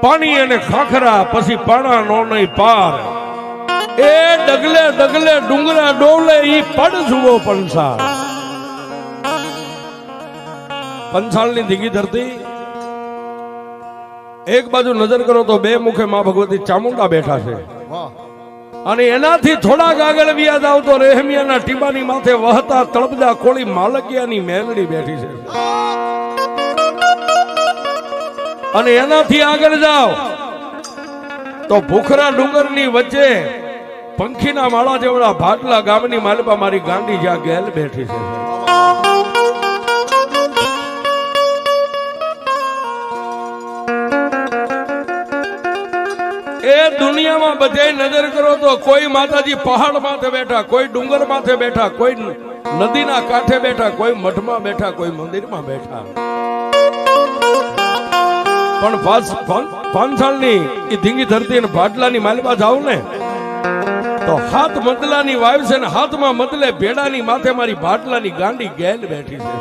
પાણી અને ખાખરા પછી પાણા નો નહીં પાર એ ડગલે ડગલે ડુંગરા ડોલે ઈ પડ જુઓ પંસાળ. પંસાળની ધીંગી ધરતી એક બાજુ નજર કરો તો બે મુખે માં ભગવતી ચામુંડા બેઠા છે અને એનાથી થોડાક આગળ વ્યા જાવ તો રેહમિયાના ટીબાની માથે વહતા તળપદા કોળી માલકિયાની મેલડી બેઠી છે અને એનાથી આગળ જાવ તો ભૂખરા ડુંગરની વચ્ચે પંખીના માળા જેવડા ભાટલા ગામની માલપા મારી ગાંડી જ્યાં ગેલ બેઠી છે. એ દુનિયામાં બધે નજર કરો તો કોઈ માતાજી પહાડ માથે બેઠા, કોઈ ડુંગર માથે બેઠા, કોઈ નદીના કાંઠે બેઠા, કોઈ મઠમાં બેઠા, કોઈ મંદિરમાં બેઠા, પણ પાંચાળની એ ધીંગી ધરતી અને ભાટલાની માલપા જાવ ને તો હાથ મદલાની વાવ છે ને હાથમાં મદલે ભેડાની માથે મારી ભાટલાની ગાંડી ગેલ બેઠી છે.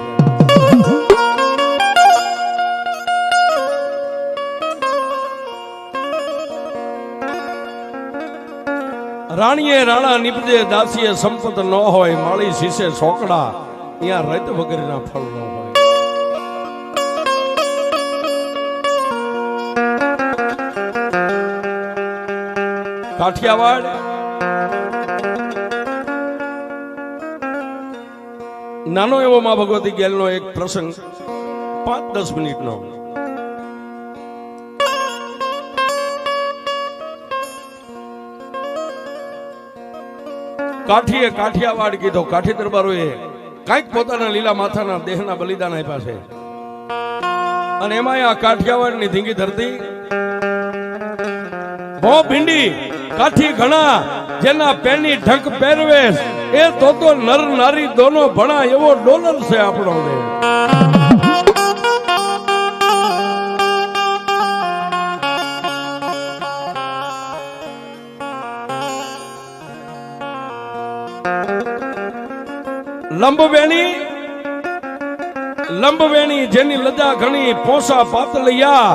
રાણીએ રાણા નીપજે દાસીએ સંપત ન હોય, માળી શીશે સોકડા ત્યાં રત વગરના ફળ ન હોય. કાઠિયાવાડ નાનો એવો માં ભગવતી ગેલનો એક પ્રસંગ 5-10 મિનિટનો. કાઠીએ કાઠિયાવાડ કીધો. કાઠી દરબારોએ કઈક પોતાના લીલા માથાના દેહના બલિદાન આપ્યા છે અને એમાં આ કાઠિયાવાડની ધીંગી ધરતી ભો ભીંડી કાઠી ઘણા જેના પેની ઢંક પહેરવેશ એ તો નર નારી દોનો ભણા એવો ડોલર છે આપણો ને. લંબવેણી જેની લજા ઘણી પોસા પાતળિયા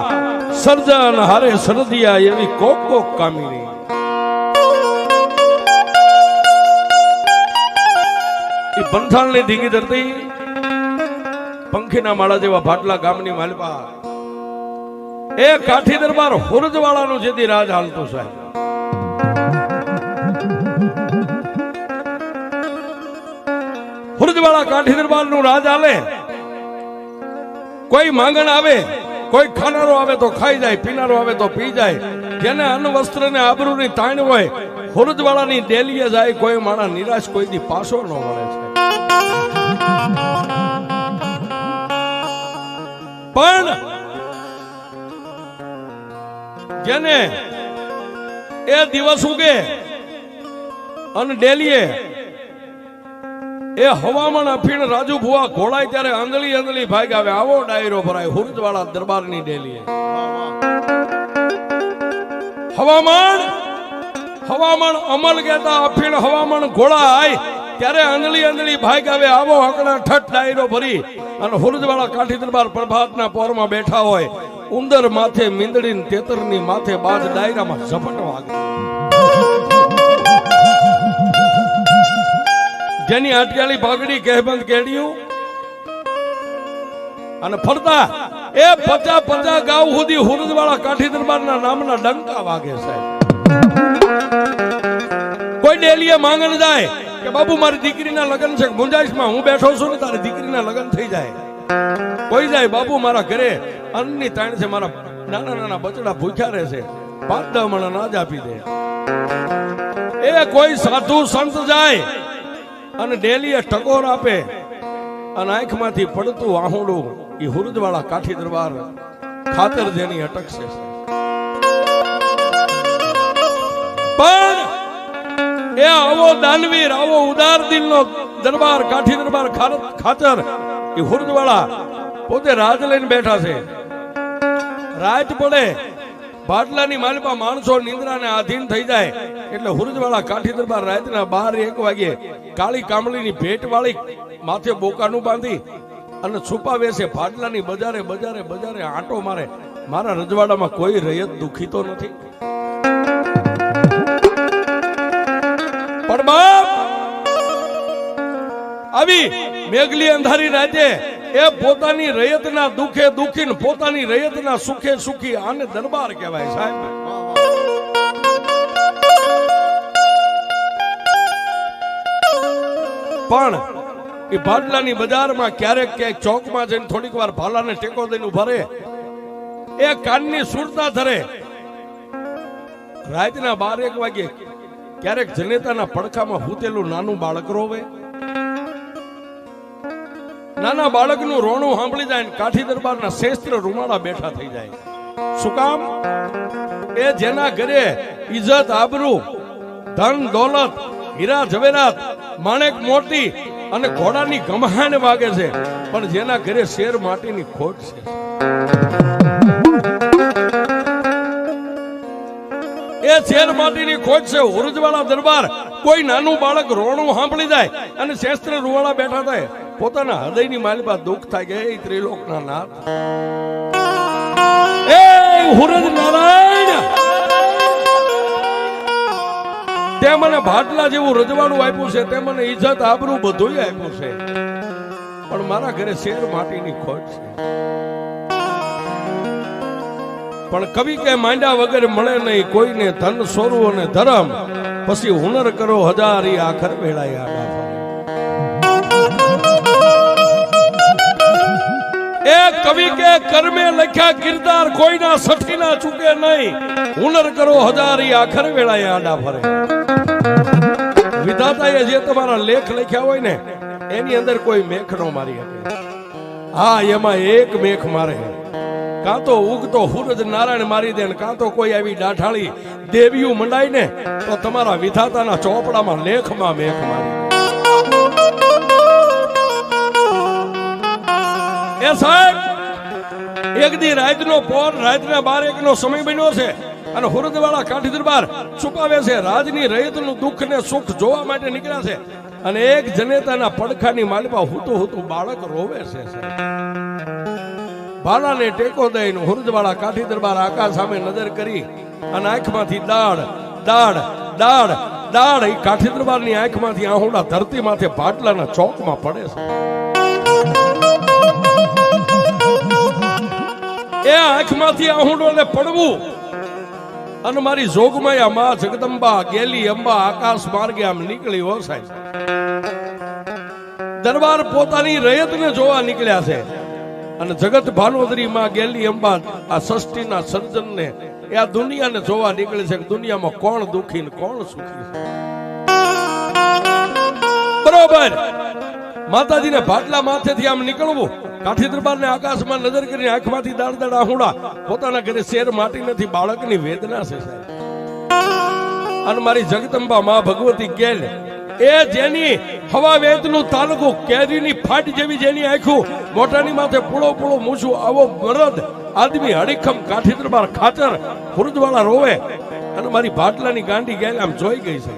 સર્જન હારે સરદિયા એવી કોક કોક કામિની. એ પંથાળની ધીંગી ધરતી પંખીના માળા જેવા ભાટલા ગામની માલપા એ કાઠી દરબાર હુરજવાળાનું જેથી રાજ હાલતો સાહેબ. હુરજવાળા કાઠી દરબારનું રાજ હાલે. કોઈ માંગણ આવે, કોઈ ખાનારો આવે તો ખાઈ જાય, પીનારો આવે તો પી જાય. જેને અન્ન વસ્ત્ર ને આબરૂની તાણ હોય હુરજવાળાની ડેલીએ જાય. કોઈ માણસ નિરાશ કોઈ દી પાછો ન વળે છે. પણ જેને એ દિવસ ઉગે અને ડેલીએ એ હવામાન અફીણ રાજુ ભુવા ઘોડાય ત્યારે આંધળી આંધળી ભાગ આવે. આવો ડાયરો ભરાય હુરજવાળા દરબારની ડેલીએ. હવામાન અમલ કહેતા અફીણ હવામાન ઘોડાય ત્યારે આંધળી આંધળી ભાગ આવે. આવો હકડા ઠઠ ડાયરો ભરી અને હુરજવાળા કાઠી દરબાર પ્રભાતના પોરમાં બેઠા હોય. ઉંદર માથે મીંદડી તેતરની માથે બાજ ડાયરામાં ઝપટ વાગે. જેની અટકાળી પાઘડી કહેબંધ કેડિયું અને ફરતા એ 50 ગાવ સુધી હુરજવાળા કાઠી દરબારના નામના ડંકા વાગે સાહેબ. કોઈ ડેલીએ માંગણ જાય કે બાબુ મારી દીકરીના લગ્ન છે, ગુંજાઈશમાં હું બેઠો છું ને તારી દીકરીના લગ્ન થઈ જાય. કોઈ જાય બાબુ મારા ઘરે અન્નની તાણ છે, મારા નાના નાના બચડા ભૂખ્યા રહેશે, 5-10 મણ અનાજ આપી દે. એ કોઈ સાધુ સંત જાય અને ડેલીએ ટકોર આપે અને આંખમાંથી પડતું આહુડું એ હુરજવાળા કાઠી દરબાર ખાતર જેની અટકશે. પણ એ આવો દાનવીર, આવો ઉદાર દિલનો દરબાર કાઠી દરબાર ખાતર એ હુરજવાળા પોતે રાજ લઈને બેઠા છે. રાત પડે ભાટલાની માલપા માણસો નિંદ્રાને આધીન થઈ જાય એટલે હુરજવાળા કાઠી દરબાર રાતના 12-1 વાગે કાળી કામળીની ભેટ વાળી માથે બોકાનું બાંધી અને છુપાવે છે. ભાટલાની બજારે બજારે બજારે આંટો મારે મારા રજવાડામાં કોઈ રયત દુખી તો નથી. પણ બાપ આવી મેઘલી અંધારી રાતે એ પોતાની રયતના દુખે દુખીને પોતાની રયતના સુખે સુખી, આને દરબાર કહેવાય સાહેબ. પણ એ ભાડલાની બજારમાં ક્યારેક ક્યાંક ચોકમાં જઈને થોડીક વાર ભાલાને ટેકો દઈને ઉભા રહે, એ કાનની સુરતા ધરે. રાતના 12-1 વાગે ક્યારેક જનેતાના પડખામાં હૂતેલું નાનું બાળક રોવે. નાના બાળકનું રોણું સાંભળી જાય, કાઠી દરબારના શ્રેષ્ઠ રૂમાળા બેઠા થઈ જાય. શું કામ? એ જેના ઘરે ઇજ્જત, આબરૂ, ધન દોલત, હીરા ઝવેરાત, માણેક મોતી અને ઘોડાની ગમહાણ વાગે છે, પણ જેના ઘરે શેર માટીની ખોટ છે. એ શેર માટીની ખોટ છે. ઉરજવાળા દરબાર કોઈ નાનું બાળક રોણું સાંભળી જાય અને શસ્ત્ર રૂવાળા બેઠા થાય, પોતાના હૃદયની માલિપા દુઃખ થાય કે એ ત્રિલોકના નાથ, એ હુરજ નારાયણ, તે મને ભાટલા જેવું રજવાડું આપ્યું છે, તે મને ઇજ્જત આબરૂ બધું આપ્યું છે, પણ મારા ઘરે શેર માટીની ખોટ છે. પણ કવિ કે માંડ્યા વગર મળે નહીં કોઈને ધન સોરું અને ધરમ, પછી હુનર કરો હજારી આખર વેળાય આડા ફરે. એ કવિ કે કર્મે લખ્યા કિરદાર કોઈના સઠીના ચૂકે નહીં, હુનર કરો હજારી આખર વેળાય આડા ફરે. વિધાતાએ જે તમારા લેખ લખ્યા હોય ને એની અંદર કોઈ મેખ નો મારી શકે. હા, એમાં એક મેખ મારે, કાં તો ઉગતો સૂરજ નારાયણ મારી દે, કાં તો કોઈ આવી ડાઠાળી દેવીઓ મંડાય ને તો તમારા વિધાતાના ચોપડામાં લેખમાં મેખ મારી. એ સાહેબ, એક દી રાતનો પોર, રાતના 12-1 નો સમય બન્યો છે અને હુરદવાળા કાઠી દરબાર છુપાવે છે, રાજની રયતનું દુઃખ ને સુખ જોવા માટે નીકળ્યા છે, અને એક જનેતાના પડખાની માલિપા હુતું હુતું બાળક રોવે છે. ભાલાને ટેકો દઈને હુરજવાળા કાઠી દરબાર આકાશ સામે નજર કરી અને આંખમાંથી દાડ દાડ દાડ દાડ, એ કાઠી દરબારની આંખમાંથી આહુડા ધરતી માથે ભાટલાના ચોકમાં પડે છે. એ આંખમાંથી આહુડોને પડવું અને મારી જોગમાયા માં જગદંબા ગેલી અંબા આકાશ માર્ગે આમ નીકળી હો સાહેબ. દરબાર પોતાની રયતને જોવા નીકળ્યા છે અને જગત ભાનોદરી માં ગેલી અંબા આ સૃષ્ટિના સર્જનને, એ આ દુનિયાને જોવા નીકળે છે કે દુનિયામાં કોણ દુખી ને કોણ સુખી છે. બરોબર, માતાજીને ભાટલા માથેથી આમ નીકળવું, કાઠી દરબારને આકાશમાં નજર કરીને આંખમાંથી દાડ દાડ આહુડા, પોતાના ઘરે શેર માટી નથી, બાળકની વેદના છે સાહેબ. અને મારી જગદંબા માં ભગવતી ગેલ, એ જેની હવા વેદનું તાલુકું, કેરીની ફાટ જેવી જેની આંખું, મોટાની માથે પૂળો પૂળો મૂછું, આવો મરદ આદમી હડીખમ કાઠી દરબાર ખાચર હુરજવાળા રોવે અને મારી ભાટલાની ગાંડી ગેલ આમ જોઈ ગઈ છે.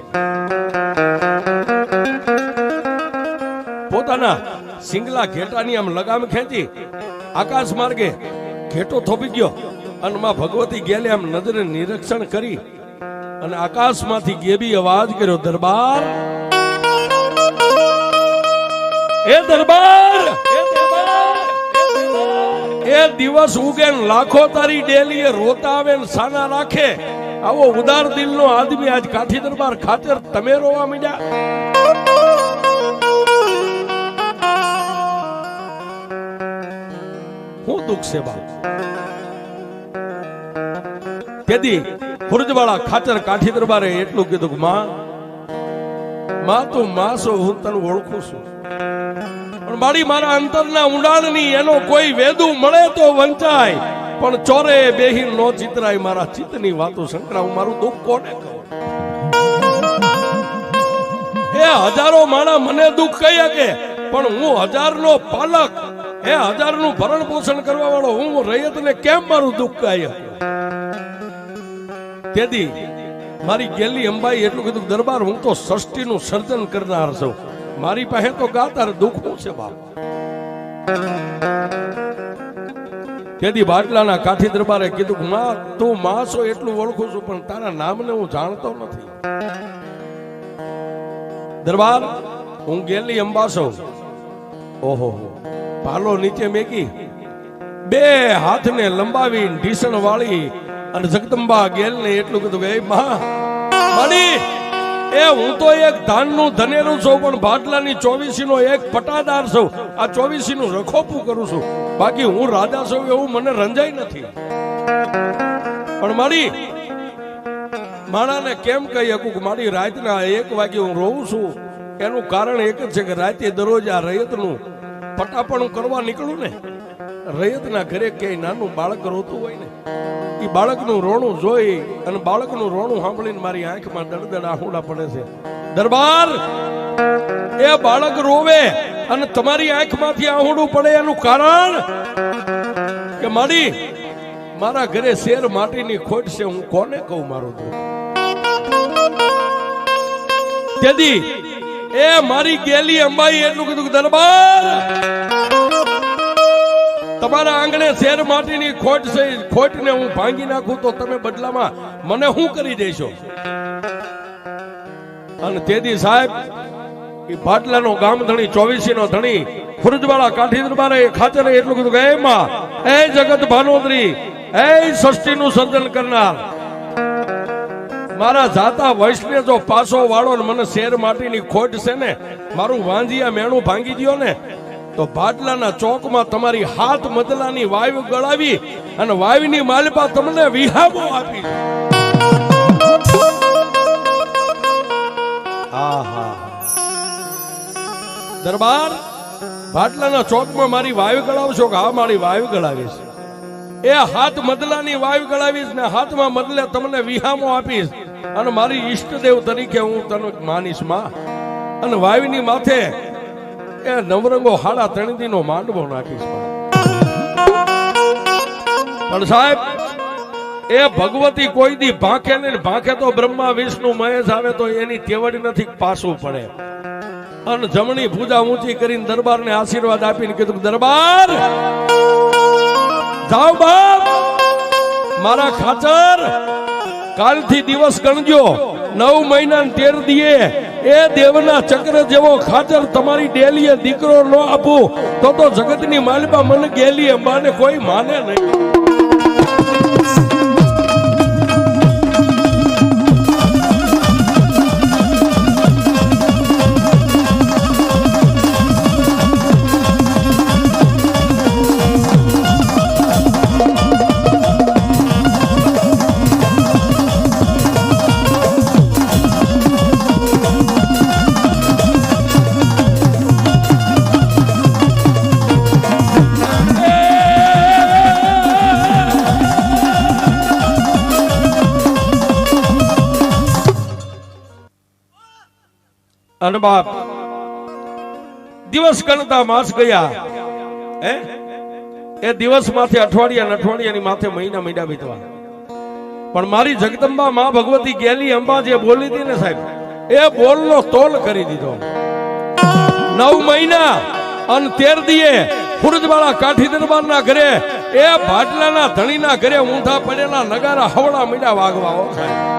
પોતાના સિંગલા ઘેટાની આમ લગામ ખેંચી આકાશ માર્ગે ઘેટો થોપી ગયો અને માં ભગવતી ગેલે આમ નજરે નિરીક્ષણ કરી અને આકાશમાંથી ગેબી અવાજ કર્યો, દરબાર, એ દરબાર, એ દિવસ ઉગે લાખો તારી ડેલી રોતા આવે ને સાના રાખે, આવો ઉદાર દિલનો આદમી આજ કાઠી દરબાર ખાતર તમે રોવા માંડ્યા. હું દુઃખ છે બાપ. કેદી હુરજવાળા ખાચર કાઠી દરબારે એટલું કીધું કે માં તું માસો, હું તને ઓળખું છું, પણ મારી મારા અંતરના ઊંડાણની એનો કોઈ વેદુ મળે તો વંચાય, પણ ચોરે બેહીન નો ચિતરાય મારા ચિત્તની વાતો સંકળાવ, મારું દુઃખ કોને કહું. એ હજારો માણા મને દુઃખ કહી શકે, પણ હું 1000નો પાલક, એ 1000નું ભરણ પોષણ કરવા વાળો હું રૈયતને કેમ મારું દુઃખ કહી શકું. તેથી મારી ગેલી અંબાઈ એટલું કીધું, દરબાર, હું તો સૃષ્ટિનું સર્જન કરનાર છું, મારી પાસે તો ગાતાર દુઃખ છે બાપ. તેથી બાટલાના કાઠી દરબારે કીધું કે માં તું માં છો એટલું ઓળખું છું પણ તારા નામને હું જાણતો નથી. દરબાર હું ગેલી અંબા છું. ઓહો પાલો નીચે મેકી બે હાથને લંબાવી ઢીસણ વાળી અને જગદંબા ગેલને એટલું કીધું કે માં માડી એ હું તો એક ધાનનું ધનેરું છું પણ બાટલાની 24 નો એક પટાદાર છું. આ 24 નું રખોપું કરું છું, બાકી હું રાજા છું એવું મને રંજાઈ નથી. પણ મારી માણાને કેમ કહી શકું કે મારી રાતના 1 વાગે હું રોઉં છું? એનું કારણ એક જ છે કે રાતે દરરોજ આ રૈયતનું પટાપણું કરવા નીકળું ને, રૈયતના ઘરે ક્યાંય નાનું બાળક રોતું હોય ને, એ બાળકનું રોણું જોઈ અને બાળકનું રોણું સાંભળીને મારી આંખમાં દળદળ આહુડા પડે છે. દરબાર એ બાળક રોવે અને તમારી આંખમાંથી આહુડું પડે એનું કારણ કે મારી મારા ઘરે શેર માટીની ખોટ છે. હું કોને કહું મારું દુઃખ? તેથી એ મારી ગેલી અંબાઈ એટલું કીધું કે દરબાર તમારા આંગણે શેર માટીની ખોટ છે, ખોટને હું ભાંગી નાખું તો તમે બદલામાં મને શું કરી દેશો? અને તેથી સાહેબ એ બાટલાનો ગામ ધણી 24 નો ધણી ખુરજવાળા કાઠી દરબારે ખાચરે એટલું કીધું કે એ માં એ જગત ભાનોદરી એ સૃષ્ટિનું સર્જન કરનાર મારા જાતા વૈષ્ણવ જો પાસો વાળો ને મને શેર માટીની ખોટ છે ને, મારું વાંજિયા મેણું ભાંગી દ્યો ને તો બાટલાના ચોકમાં તમારી હાથ મદલાની વાયુ ગળાવી અને વાયુની માલપા તમને વિહામો આપી. દરબાર બાટલાના ચોકમાં મારી વાયુ ગળાવશો કે? હા મારી વાયુ ગળાવીશ. એ હાથ મદલાની વાયુ ગળાવીશ ને હાથમાં મદલે તમને વિહામો આપીશ અને મારી ઈષ્ટદેવ તરીકે હું તને માનીશ માં. અને વાયુની માથે એ નવરંગો 3.5 નો માંડવો નાખીશ. પણ સાહેબ એ ભગવતી કોઈ દી ભાંખે ને ભાંખે તો બ્રહ્મા વિષ્ણુ મહેશ આવે તો એની તેવડી નથી, પાછું પડે. અને જમણી પૂજા ઊંચી કરીને દરબારને આશીર્વાદ આપીને કીધું દરબાર જાઓ બાપ મારા ખાચર કાલથી દિવસ ગણજો 9 મહિના 13 દીએ એ દેવના ચક્ર જેવો ખાચર તમારી ડેલીએ દીકરો ન આપું તો જગતની માલિકા મને ગેલી અંબાને કોઈ માને નહીં. અને બાપ દિવસ ગણતા માસ ગયા. એ દિવસ માથે અઠવાડિયાની માથે મહિના વીતવા. પણ મારી જગદંબા માં ભગવતી ગેલી અંબા જે બોલી હતી ને સાહેબ, એ બોલનો તોલ કરી દીધો. 9 મહિના અને 13 દીએ ખુરજવાળા કાઠી દરબારના ઘરે એ બાટલાના ધણીના ઘરે ઊંધા પડેલા નગારા હવળા મીડા વાગવા. સાહેબ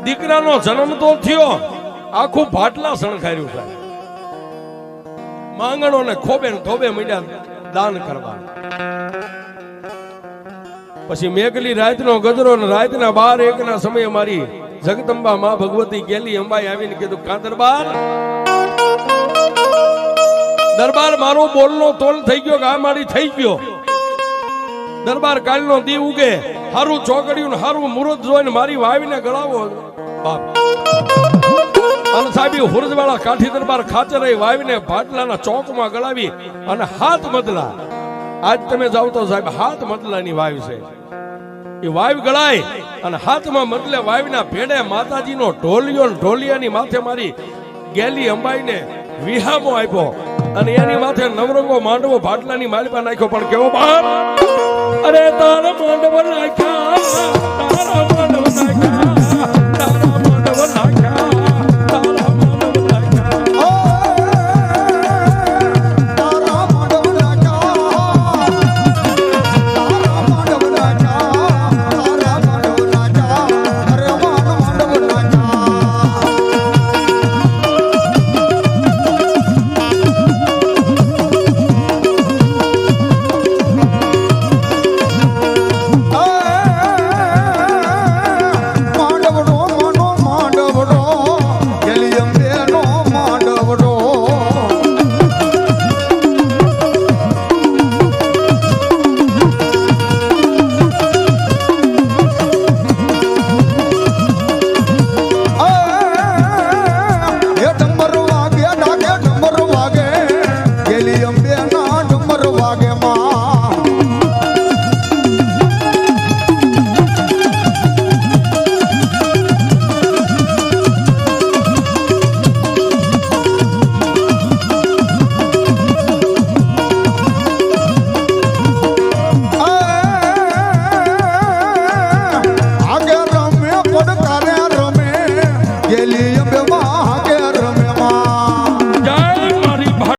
દીકરાનો જન્મ તો થયો, આખું બાટલા શણગાર્યું છે. માંગણો ને ખોબે ધોબે મીડા દાન કરવા. પછી મેઘલી રાતનો ગજરો ને રાતના 12-1 ના સમયે મારી જગદંબા માં ભગવતી ગેલી અંબાઈ આવીને કીધું કા દરબાર મારો બોલનો તોલ થઈ ગયો કે આ મારી થઈ ગયો. દરબાર કાલનો દી ઉગે, હારું ચોકડ્યું ને હારું મુહૂર્ત જોઈને મારી વાવીને ગળાવો બાપ. અને સાહેબ હુરજવાળા કાઠી દરબાર ખાચરે વાવીને બાટલાના ચોકમાં ગળાવી અને હાથ મદલા. આજ તમે જાવ તો સાહેબ હાથ મદલાની વાવી છે. એ વાવી ગળાય અને હાથમાં મદલે વાવીના ભેડે માતાજીનો ઢોલિયો ઢોલિયાની માથે મારી ગેલી અંબાઈને વિહામો આપ્યો અને એની માથે નવરંગો માંડવો બાટલાની માલિપા નાખ્યો. પણ કેવો બાપ, અરે તારા માંડવ નાખ્યા, તારા માંડવ નાખ્યા.